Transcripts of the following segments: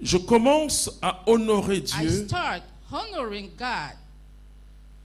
Je commence à honorer I Dieu start honoring God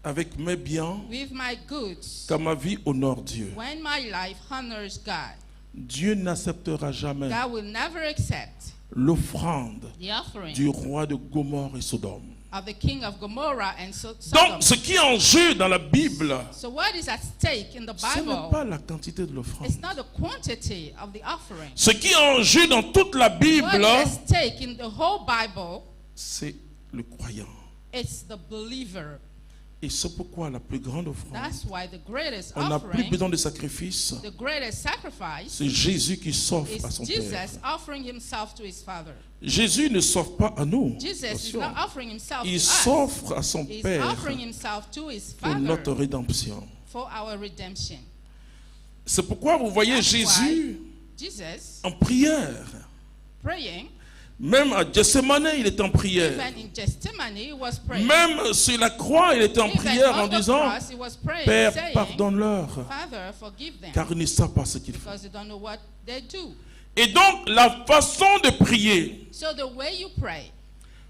avec mes biens with my goods. quand ma vie honore Dieu. When my life honors God, Dieu n'acceptera jamais God will never accept l'offrande the offering du roi de Gomorrhe et Sodome. of the king of Gomorrah and Sodom. Donc, ce qui est en jeu dans la Bible, So what is at stake in the ce n'est Bible? pas la quantité de l'offrande. It's not the quantity of the offering. Ce qui est en jeu dans toute la What Bible, is at stake in the whole Bible? c'est le croyant. It's the believer. Et c'est pourquoi la plus grande offrande, That's why the greatest on n'a plus offering, besoin de sacrifice. the greatest sacrifice, C'est Jésus qui s'offre à is son Père. Jesus offering himself to his Father. Jésus ne s'offre pas à nous. Jesus is Attention. not offering himself to Il us. s'offre à son He's Père offering himself to his pour Father notre rédemption. for our redemption. C'est pourquoi vous voyez That's Jésus Jesus en prière. praying, Même à Gethsemane, il était en prière. even in Gethsemane, he was praying. Même sur la croix, il était en Even prière on en the disant, cross, he was praying, Père, saying, pardonne-leur, Father, forgive them, car ils ne savent pas ce qu'ils font. because they don't know what they do. Et donc, la façon de prier So the way you pray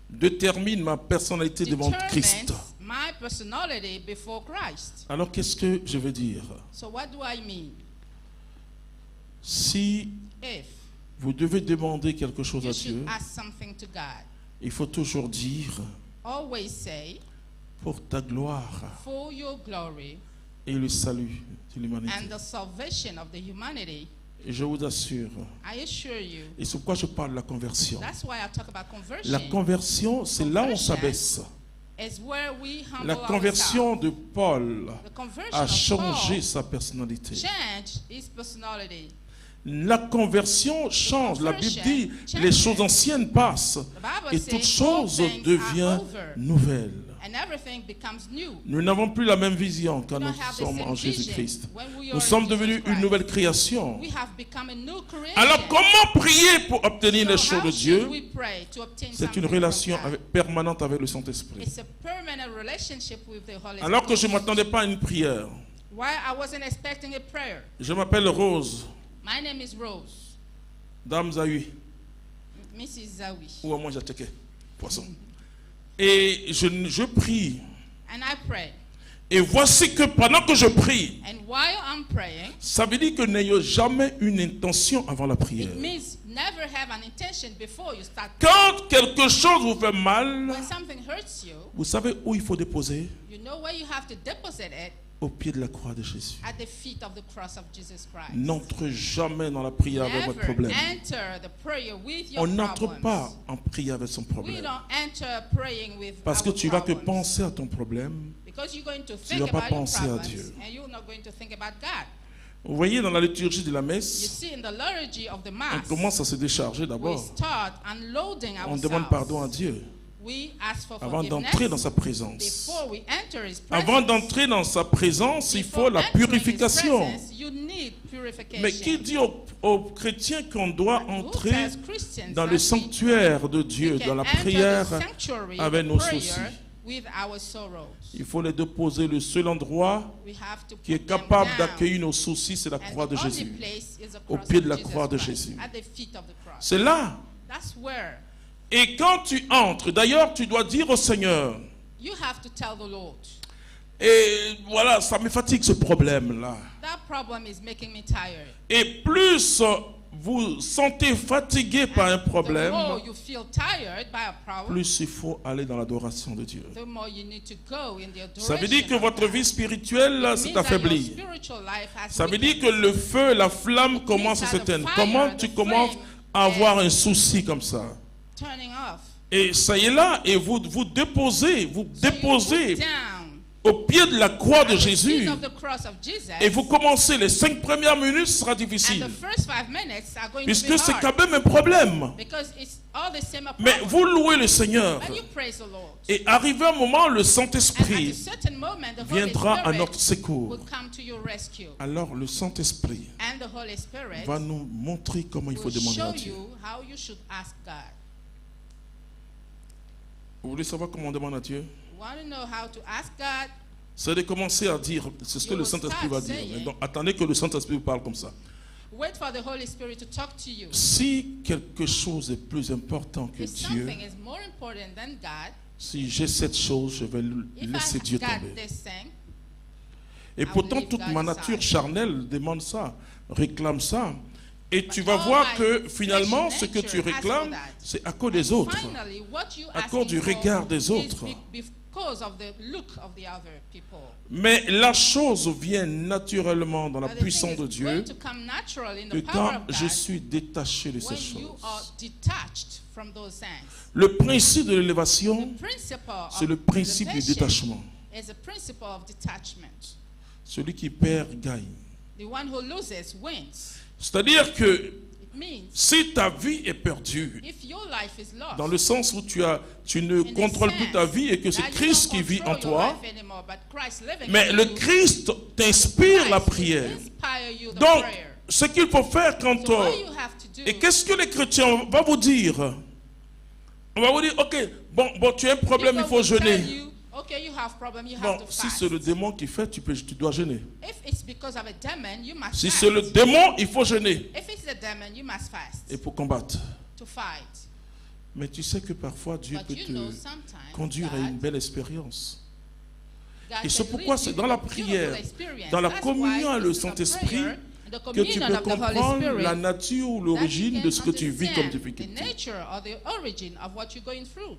détermine ma personnalité devant Christ. determines my personality before Christ. Alors, qu'est-ce que je veux dire? So what do I mean? Si If vous devez demander quelque chose you à should Dieu, ask something to God, il faut toujours dire, always say, pour ta gloire for your glory et le salut de l'humanité. and the salvation of the humanity. Et je vous assure, I assure you, et c'est pourquoi je parle de la conversion. that's why I talk about La conversion. conversion, c'est là où on s'abaisse. Is where we humble La conversion ourselves. de Paul The conversion a of changé Paul sa personnalité. changed his personality. La conversion change. La Bible dit, Conversion les changes. choses anciennes passent The Bible et says toutes all choses things deviennent are over nouvelles. and everything becomes new. Nous n'avons plus la même vision quand We nous don't have the sommes same en vision Jésus-Christ. when we are Nous in sommes Jesus devenus une Christ. nouvelle création. We have become a new creation. Alors comment prier pour obtenir So les choses how de should Dieu? we pray to obtain C'est something une from relation God? permanente avec le Saint-Esprit. It's a permanent relationship with the Holy Alors que je ne Spirit. m'attendais pas à une prière. Why I wasn't expecting a prayer. Je m'appelle Rose, My name is Rose, Dame Zahui, Mrs. Zawi, ou à moi j'ai checké, poisson. Et je prie. and I pray. Et voici que pendant que je prie, And while I'm praying, ça veut dire que n'ayons jamais une intention avant la prière. it means never have an intention before you start. Quand quelque chose vous fait mal, When something hurts you, vous savez où il faut déposer? you know where you have to deposit it, Au pied de la croix de Jésus. at the feet of the cross of Jesus Christ. N'entre jamais dans la prière avec votre Never problème. enter the prayer with your On n'entre problems. pas en prière avec son We problème. don't enter praying with Parce que our tu vas que problems. penser à ton problème. Because you're going to vas think pas about your penser à problems Dieu. and you're not going to think about God. Vous voyez dans la liturgie de la You messe, see, in the liturgy of the on Mass, commence à se décharger we d'abord. start unloading On demande pardon à ourselves. Dieu We ask for avant forgiveness d'entrer dans sa présence. before we enter His Avant presence. d'entrer dans sa présence, il Before faut la entering His purification. presence, you need purification. Mais qui dit aux chrétiens qu'on doit Who entrer tells Christians dans that le we sanctuaire de Dieu, can dans la enter the prière sanctuary, avec the nos prayer, soucis? with our sorrows? Il faut les déposer. Le seul endroit We have to qui est put them capable down. d'accueillir nos soucis, c'est la And croix de the only Jésus. place is the Au cross pied of de la Jesus croix de Christ, Jésus. at the feet of the cross. C'est là. That's where Et quand tu entres, d'ailleurs, tu dois dire au Seigneur, you have to tell the Lord, et voilà, ça me fatigue ce problème-là. that problem is making me tired. Et plus vous sentez fatigué par un The problème, more you feel tired by a problem, plus il faut aller dans l'adoration de Dieu. the more you need to go in the adoration. Ça veut dire que of votre God. vie spirituelle It means s'est that affaiblie. your spiritual life has Ça veut dire weakened. que le feu, la flamme commence à that the s'éteindre. fire, Comment the tu commences flame à avoir un souci comme ça? Turning off. Et ça y est là, et vous déposez So you put down au pied de la croix de at the feet Jésus. of the cross of Jesus, Et vous commencez, les 5 premières minutes, ce sera and difficile. the first 5 minutes are going to Puisque be c'est hard. quand même un problème. Because it's all the same a Mais problem. vous louez le Seigneur. When you praise the Lord, Et arrivé un moment, le and at a Saint-Esprit certain moment, the Holy viendra à Spirit notre secours. will come to your rescue. Alors le Saint-Esprit And the Holy Spirit va nous montrer comment il faut will demander à show Dieu. you how you should ask God. Vous voulez savoir comment on demande à Dieu? You want to know how to ask God? C'est de commencer à dire, c'est ce que You le will Saint-Esprit start va dire. saying- Mais donc, attendez que le Saint-Esprit vous parle comme ça. Wait for the Holy Spirit to talk to you. Si quelque chose est plus important que If Dieu, something is more important than God, si j'ai cette chose, je vais if laisser I Dieu got tomber. this thing, Et pourtant, leave toute God ma aside. nature charnelle demande ça, réclame ça. Et tu But vas all voir my que finalement, flesh ce que tu nature asks réclames, for that. c'est à cause des autres. finally, what you À asking cause du for regard des is autres. because of the look of the other people. Mais la chose vient naturellement dans la But the puissance thing de is going Dieu to come naturally in que the power quand of je God suis détaché de ces when you are choses. detached from those things. Le principe de l'élévation, The principle c'est le of principe du elevation détachement. is a principle of detachment. Celui qui perd gagne. The one who loses wins. C'est-à-dire que It means si ta vie est perdue, if your life is lost, dans le sens où tu ne in the contrôles plus ta sense vie et que c'est that you Christ don't qui vit en control your toi, life anymore, but Christ living mais in le you, Christ t'inspire la Christ prière. inspire you the Donc, prayer. ce qu'il faut faire quand So what you have to do, et qu'est-ce que les chrétiens vont vous dire? On va vous dire, ok, bon, tu as un problème, il people faut will tell jeûner. you, okay, you have problem, you Bon, have to si fast. c'est le démon qui fait, tu dois jeûner. If it's because of a demon, you must Si fast. c'est le démon, il faut jeûner. If it's a demon, you must fast Et pour combattre. to fight. Mais tu sais que parfois Dieu peut But you know, te sometimes conduire à God, une belle expérience. God Et c'est can pourquoi lead c'est you dans to la a beautiful prière, experience. dans la That's communion why avec le it's in the Saint-Esprit, prayer, and the que tu communion peux of the Holy comprendre Spirit, la nature ou that you l'origine can de ce que tu vis comme understand difficulté. the nature or the origin of what you're going through.